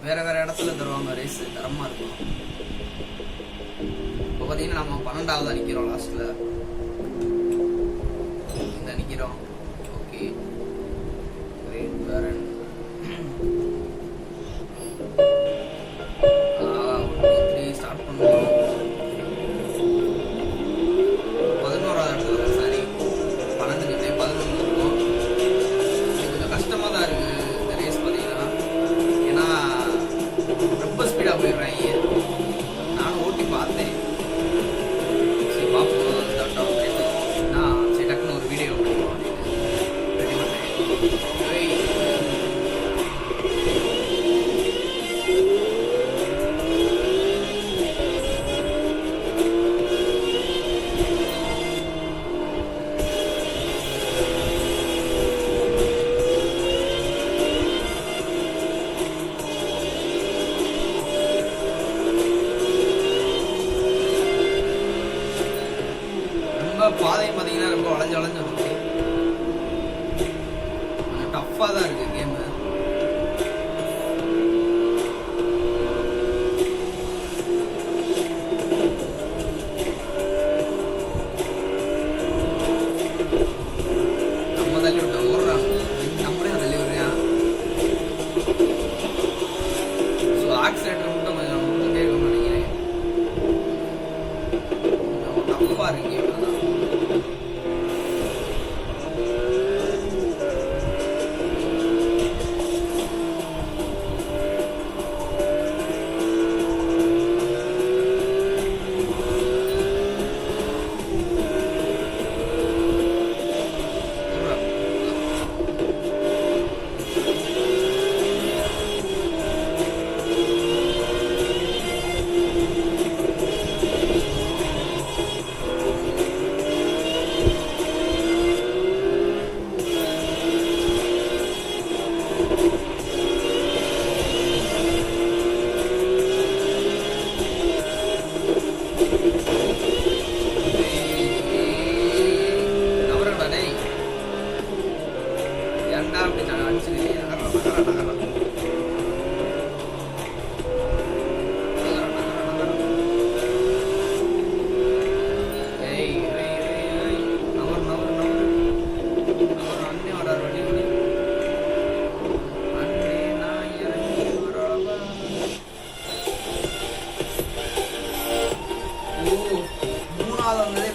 வேற வேற இடத்துல தருவாங்க ரேஸ், தரமா இருக்கும். இப்போ பார்த்தீங்கன்னா நம்ம 12வது நிற்கிறோம், லாஸ்ட்ல இந்த நிற்கிறோம். ஓகே கிரேட் பேரன் ஸ்டார்ட் பண்ணுவோம். 11வது இடத்துல சாரி 12 11 இருக்கும். கொஞ்சம் கஷ்டமாக தான் இருக்கு இந்த ரேஸ் பார்த்தீங்கன்னா. ஏன்னா ரொம்ப ஸ்பீடாக போயிடுறாங்க. நானும் ஓட்டி பார்த்தேன். சரி பார்ப்போம் நான் சரி டக்குன்னு ஒரு வீடியோ பண்ணிடுவோம் அப்படின்னு ரெடி பண்ணேன். பாதையும் பார்த்தீங்கன்னா ரொம்ப வளைஞ்சு வந்துச்சு. கொஞ்சம் டஃப்பாக தான் இருக்கு கேமு. நம்ம தள்ளி விட்டோம், ஓடுறான் நம்மளே தள்ளி விடுறான். ஸோ ஆக்சிலேட்டர் மட்டும் கொஞ்சம் கொடுத்துட்டே இருக்கணும்னு நினைக்கிறேன். டஃப்பாக இருக்கு கேம்.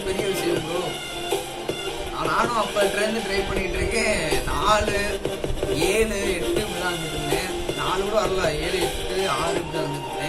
பெரிய விஷயம் ப்ரோ. நானும் அப்ப ட்ரை பண்ணிட்டு இருக்கேன். 4 7 8 இப்படிதான் வந்துட்டு இருந்தேன். 4 கூட வரல, 7 8 6 இப்படிதான் வந்துட்டு